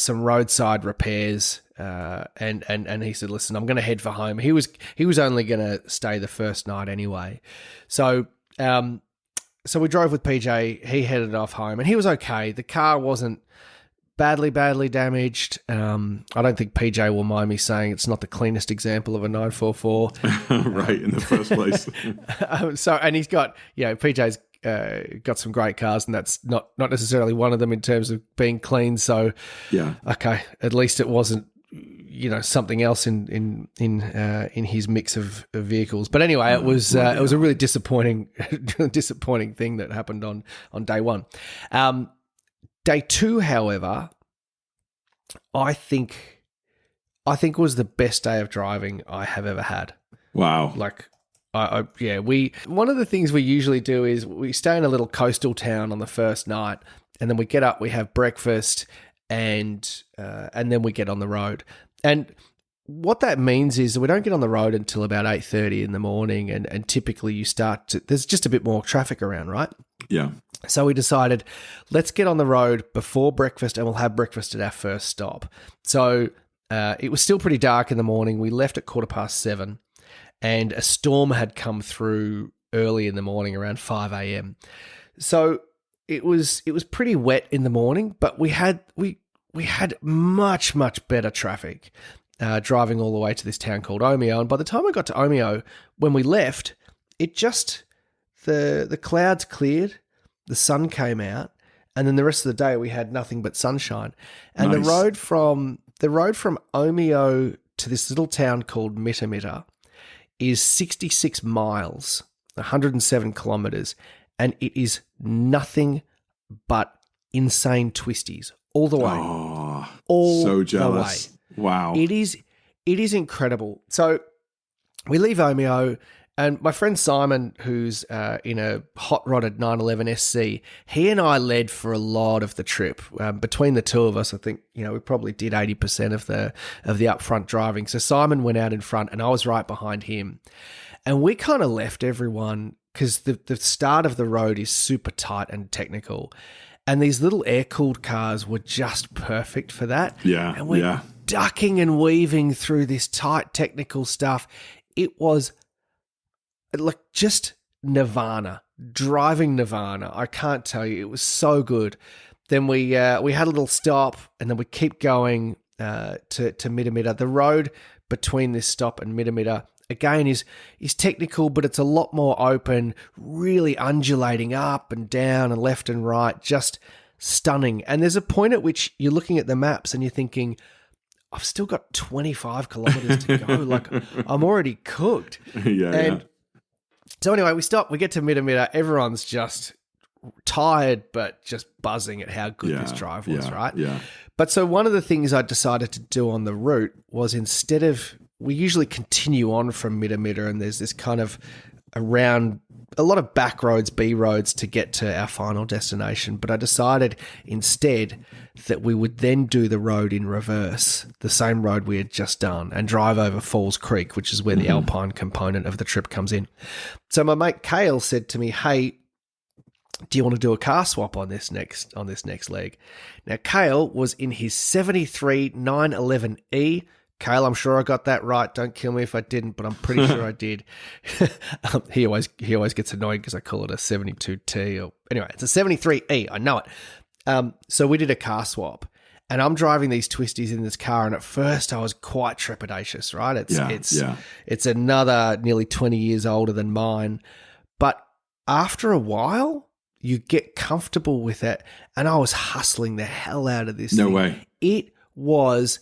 roadside repairs. And he said, "Listen, I'm going to head for home." He was only going to stay the first night anyway, so we drove with PJ. He headed off home, and he was okay. The car wasn't badly damaged. I don't think PJ will mind me saying it's not the cleanest example of a 944. Right, in the first place. And he's got, PJ's got some great cars, and that's not necessarily one of them in terms of being clean. So, yeah, okay, at least it wasn't, something else in his mix of vehicles. But anyway, it was a really disappointing thing that happened on day one. Day two, however, I think was the best day of driving I have ever had. Wow. Like, one of the things we usually do is we stay in a little coastal town on the first night, and then we get up, we have breakfast, and then we get on the road. And what that means is we don't get on the road until about 8:30 in the morning, and typically there's just a bit more traffic around, right? Yeah. So we decided, let's get on the road before breakfast, and we'll have breakfast at our first stop. So it was still pretty dark in the morning. We left at 7:15, and a storm had come through early in the morning around 5 a.m. So it was pretty wet in the morning, but we had much better traffic driving all the way to this town called Omeo. And by the time I got to Omeo, when we left, it just the clouds cleared, the sun came out, and then the rest of the day we had nothing but sunshine. And nice. the road from Omeo to this little town called Mitamita is 66 miles, 107 kilometers, and it is nothing but insane twisties all the way. Oh, all so jealous. The way. Wow. It is incredible. So we leave Omeo, and my friend Simon, who's in a hot-rodded 911 SC, he and I led for a lot of the trip. Between the two of us, I think, we probably did 80% of the upfront driving. So Simon went out in front, and I was right behind him. And we kind of left everyone, because the start of the road is super tight and technical. And these little air-cooled cars were just perfect for that. Yeah, and we're ducking and weaving through this tight technical stuff. It was like just nirvana, driving nirvana. I can't tell you. It was so good. Then we had a little stop, and then we keep going to Mitamita. The road between this stop and Mitamita, again, is technical, but it's a lot more open, really undulating up and down and left and right, just stunning. And there's a point at which you're looking at the maps and you're thinking, I've still got 25 kilometers to go. Like, I'm already cooked. So anyway, we stop, we get to Mitamita. Everyone's just tired, but just buzzing at how good this drive was, right? Yeah. But so one of the things I decided to do on the route was, instead of, we usually continue on from Mitamita, and there's this kind of around a lot of back roads, B roads to get to our final destination. But I decided instead that we would then do the road in reverse, the same road we had just done, and drive over Falls Creek, which is where the Alpine component of the trip comes in. So my mate Cale said to me, "Hey, do you want to do a car swap on this next leg?" Now, Cale was in his 73 911E. Cale, I'm sure I got that right. Don't kill me if I didn't, but I'm pretty sure I did. He always gets annoyed because I call it a 72T. Or anyway, it's a 73E. I know it. So we did a car swap, and I'm driving these twisties in this car, and at first I was quite trepidatious. Right? It's another nearly 20 years older than mine, but after a while, you get comfortable with it, and I was hustling the hell out of this thing. No way. it was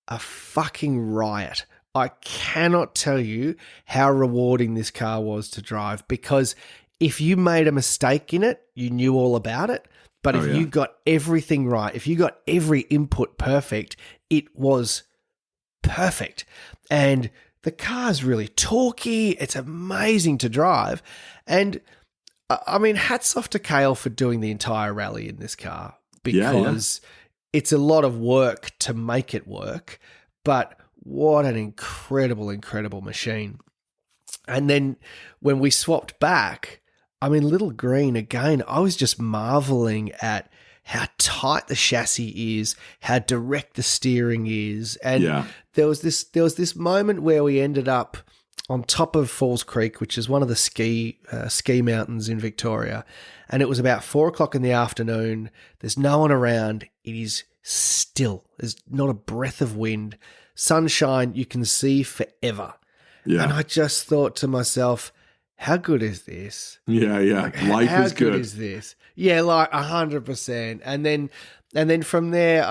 a fucking riot. I cannot tell you how rewarding this car was to drive, because if you made a mistake in it, you knew all about it. But if you got everything right, if you got every input perfect, it was perfect. And the car's really torquey. It's amazing to drive. And I mean, hats off to Kale for doing the entire rally in this car, because it's a lot of work to make it work. But what an incredible, incredible machine. And then when we swapped back, I mean, Little Green, again, I was just marveling at how tight the chassis is, how direct the steering is. And there was this moment where we ended up on top of Falls Creek, which is one of the ski mountains in Victoria. And it was about 4:00 in the afternoon. There's no one around. It is still. There's not a breath of wind. Sunshine, you can see forever. Yeah. And I just thought to myself, how good is this? Yeah. Like, Life how is good. Is this? Yeah, like 100%. And then from there,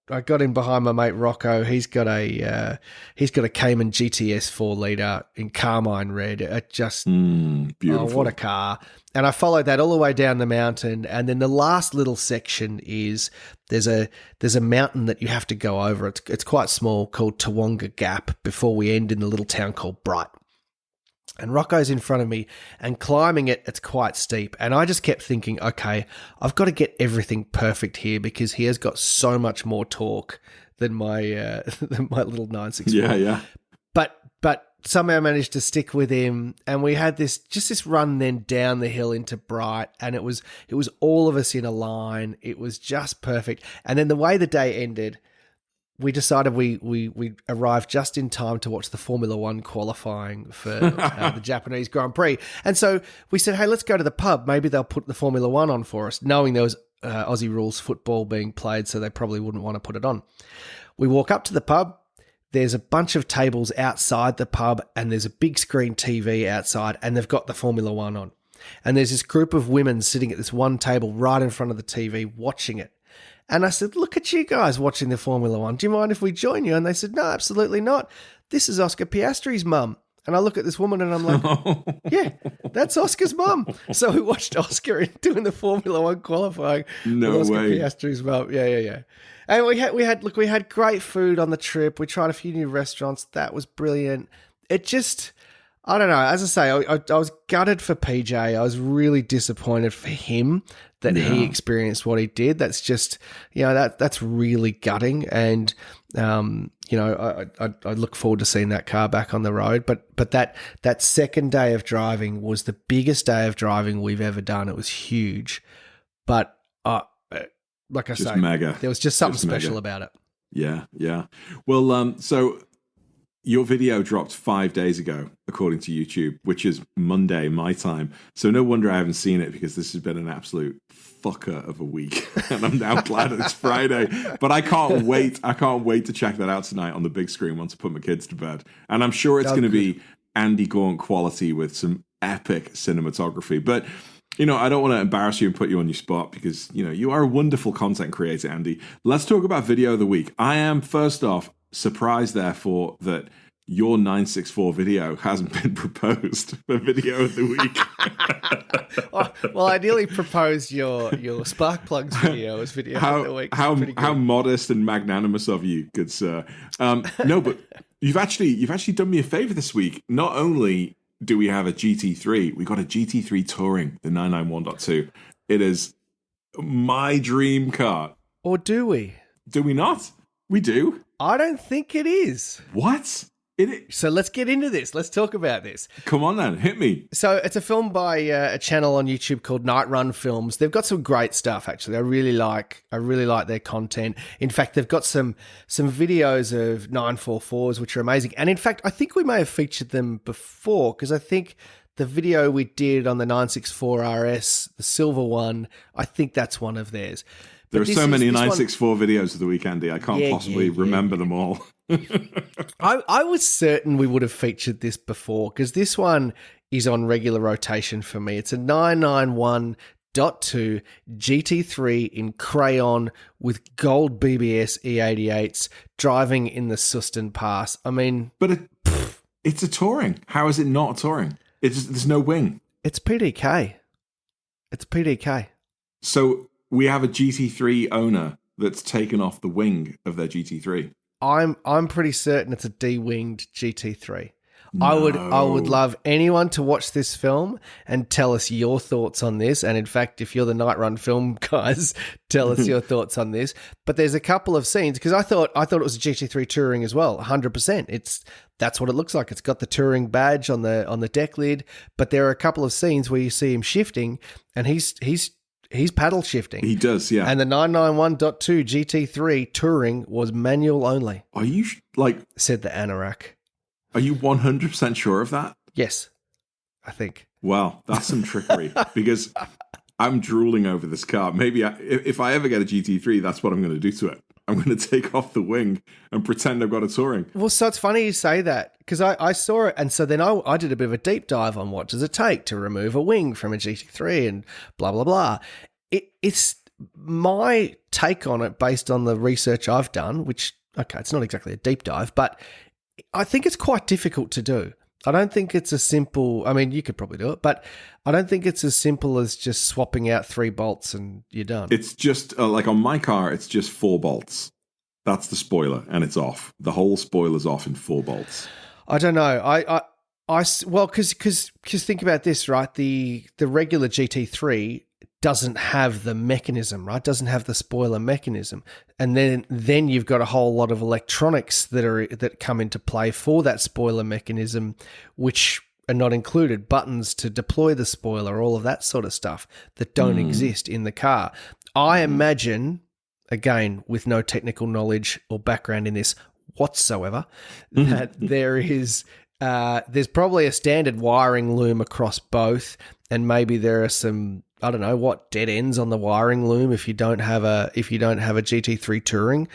I got in behind my mate Rocco. He's got a Cayman GTS 4-liter in carmine red. It just beautiful. Oh, what a car! And I followed that all the way down the mountain. And then the last little section is there's a mountain that you have to go over. It's quite small, called Tawonga Gap, before we end in the little town called Bright. And Rocco's in front of me, and climbing it, it's quite steep. And I just kept thinking, okay, I've got to get everything perfect here, because he has got so much more torque than my little 964. Yeah. But somehow I managed to stick with him, and we had this run then down the hill into Bright, and it was all of us in a line. It was just perfect. And then the way the day ended, we decided we arrived just in time to watch the Formula One qualifying for the Japanese Grand Prix. And so we said, hey, let's go to the pub. Maybe they'll put the Formula One on for us, knowing there was Aussie rules football being played, so they probably wouldn't want to put it on. We walk up to the pub. There's a bunch of tables outside the pub, and there's a big screen TV outside, and they've got the Formula One on. And there's this group of women sitting at this one table right in front of the TV watching it. And I said, look at you guys watching the Formula One. Do you mind if we join you? And they said, no, absolutely not. This is Oscar Piastri's mum. And I look at this woman and I'm like, yeah, that's Oscar's mum. So we watched Oscar doing the Formula One qualifying. No with Oscar way. Piastri's mum. Yeah. And we had great food on the trip. We tried a few new restaurants. That was brilliant. It just, I don't know. As I say, I was gutted for PJ. I was really disappointed for him that he experienced what he did. That's just, that's really gutting. And, I look forward to seeing that car back on the road. But that second day of driving was the biggest day of driving we've ever done. It was huge. But, like I say, mega. There was just something special about it. Yeah. Well, so your video dropped 5 days ago, according to YouTube, which is Monday, my time. So no wonder I haven't seen it, because this has been an absolute fucker of a week. And I'm now glad it's Friday. But I can't wait. I can't wait to check that out tonight on the big screen once I put my kids to bed. And I'm sure it's going to be Andy Gaunt quality with some epic cinematography. But I don't want to embarrass you and put you on your spot, because, you are a wonderful content creator, Andy. Let's talk about video of the week. I am, first off, surprised, therefore, that your 964 video hasn't been proposed for video of the week. Well, I nearly proposed your spark plugs video as video of the week. How modest and magnanimous of you, good sir. No, but you've actually done me a favor this week. Not only do we have a GT3, we got a GT3 Touring, the 991.2. It is my dream car. Or do we? Do we not? We do. I don't think it is. What? So let's get into this. Let's talk about this. Come on then, hit me. So it's a film by a channel on YouTube called Night Run Films. They've got some great stuff, actually. I really like their content. In fact, they've got some videos of 944s, which are amazing. And in fact, I think we may have featured them before, because I think the video we did on the 964 RS, the silver one, I think that's one of theirs. There are so many 964 videos of the week, Andy. I can't possibly remember them all. I was certain we would have featured this before, because this one is on regular rotation for me. It's a 991 .2 GT3 in crayon with gold BBS E88s driving in the Suston Pass. I mean... But it's a touring. How is it not a touring? There's no wing. It's PDK. It's PDK. So we have a GT3 owner that's taken off the wing of their GT3. I'm pretty certain it's a D-winged GT3. No. I would love anyone to watch this film and tell us your thoughts on this. And in fact, if you're the Night Run film guys, tell us your thoughts on this. But there's a couple of scenes because I thought it was a GT3 touring as well. 100%. That's what it looks like. It's got the touring badge on the deck lid. But there are a couple of scenes where you see him shifting, and he's paddle shifting. He does, yeah. And the 991.2 GT3 touring was manual only. Are you said the Anorak. Are you 100% sure of that? Yes, I think. Wow, that's some trickery because I'm drooling over this car. Maybe if I ever get a GT3, that's what I'm going to do to it. I'm going to take off the wing and pretend I've got a touring. Well, so it's funny you say that because I saw it, and so then I did a bit of a deep dive on what does it take to remove a wing from a GT3 and blah, blah, blah. It's my take on it based on the research I've done, which, okay, it's not exactly a deep dive, but I think it's quite difficult to do. I don't think it's as simple. I mean, you could probably do it, but I don't think it's as simple as just swapping out 3 bolts and you're done. It's just like on my car, it's just 4 bolts. That's the spoiler, and it's off. The whole spoiler's off in 4 bolts. I don't know. Well, because think about this, right? The regular GT3 doesn't have the mechanism, right? Doesn't have the spoiler mechanism. And then you've got a whole lot of electronics that come into play for that spoiler mechanism, which are not included. Buttons to deploy the spoiler, all of that sort of stuff that don't exist in the car. I imagine, again, with no technical knowledge or background in this whatsoever, that there's probably a standard wiring loom across both, and maybe there are some, I don't know, what dead ends on the wiring loom if you don't have a GT3 touring,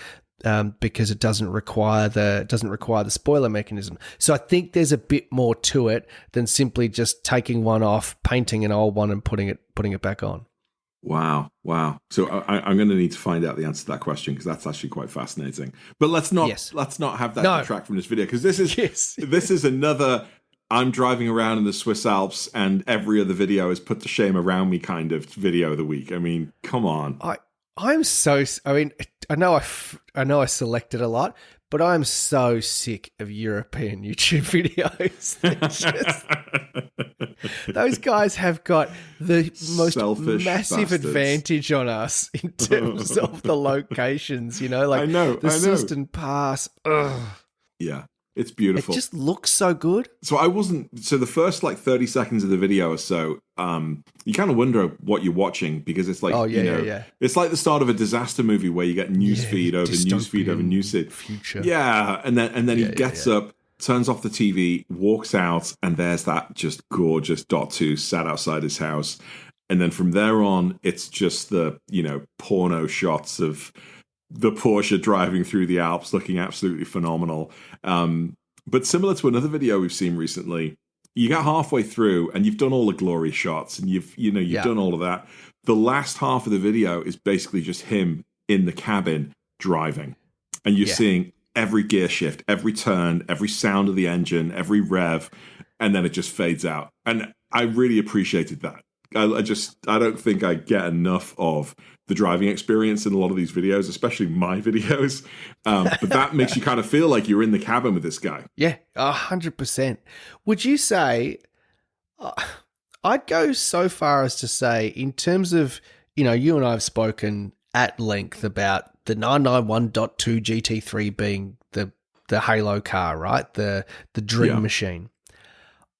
because it doesn't require the spoiler mechanism. So I think there's a bit more to it than simply just taking one off, painting an old one, and putting it back on. Wow. So I'm going to need to find out the answer to that question because that's actually quite fascinating. But let's not have that detract from this video because this is another. I'm driving around in the Swiss Alps and every other video is put to shame around me kind of video of the week. I mean, come on. I know I selected a lot, but I'm so sick of European YouTube videos. Those guys have got the most selfish massive bastards. Advantage on us in terms of the locations, like I know. Suston Pass. Ugh. Yeah. It's beautiful. It just looks so good. So the first 30 seconds of the video or so, you kind of wonder what you're watching because it's like, it's like the start of a disaster movie where you get newsfeed over newsfeed over newsfeed. Future. Yeah. And then he gets up, turns off the TV, walks out, and there's that just gorgeous .2 sat outside his house. And then from there on, it's just the, porno shots of the Porsche driving through the Alps looking absolutely phenomenal. But similar to another video we've seen recently, you get halfway through and you've done all the glory shots and you've done all of that. The last half of the video is basically just him in the cabin driving. And you're seeing every gear shift, every turn, every sound of the engine, every rev, and then it just fades out. And I really appreciated that. I don't think I get enough of the driving experience in a lot of these videos, especially my videos. But that makes you kind of feel like you're in the cabin with this guy. Yeah, 100%. Would you say, I'd go so far as to say, in terms of, you and I have spoken at length about the 991.2 GT3 being the halo car, right? The dream machine.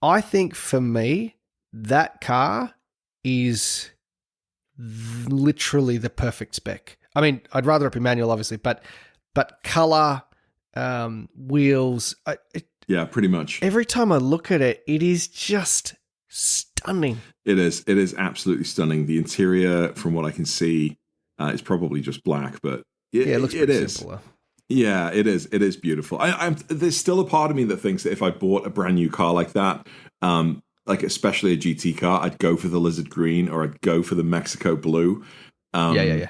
I think for me, that car is literally the perfect spec. I mean, I'd rather it be manual, obviously, but color, wheels. Pretty much. Every time I look at it, it is just stunning. It is. It is absolutely stunning. The interior, from what I can see, is probably just black, but it looks pretty simpler. Yeah, it is. It is beautiful. There's still a part of me that thinks that if I bought a brand new car like that, like especially a GT car, I'd go for the lizard green or I'd go for the Mexico blue. Yeah,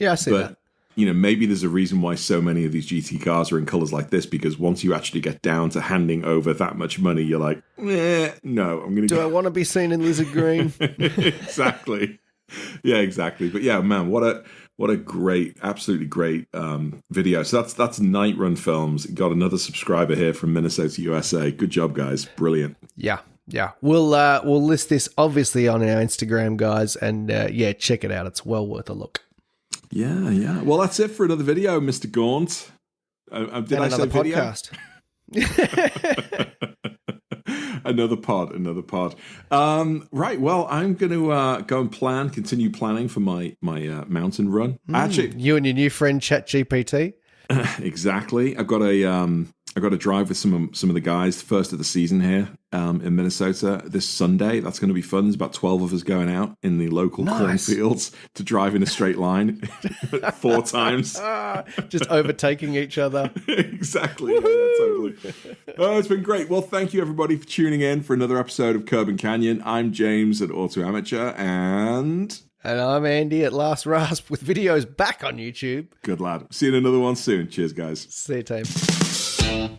I see that. You know, maybe there's a reason why so many of these GT cars are in colors like this, because once you actually get down to handing over that much money, you're like, no, I'm going to. Do I want to be seen in lizard green? Exactly. Yeah, exactly. But yeah, man, what a great, absolutely great video. So that's Night Run Films. Got another subscriber here from Minnesota, USA. Good job, guys. Brilliant. Yeah. We'll list this obviously on our Instagram, guys, and check it out. It's well worth a look. Yeah. Well, that's it for another video, Mr. Gaunt. Did I say video? Podcast. Another pod. Right. Well, I'm going to go and continue planning for my mountain run. Actually, you and your new friend ChatGPT. Exactly. I've got to drive with some of the guys first of the season here in Minnesota this Sunday. That's going to be fun. There's about 12 of us going out in the local cornfields to drive in a straight line 4 times. Just overtaking each other. Exactly. Yeah, totally. It's been great. Well, thank you everybody for tuning in for another episode of Curb and Canyon. I'm James at Auto Amateur and I'm Andy at Last Rasp with videos back on YouTube. Good lad. See you in another one soon. Cheers, guys. See you, team.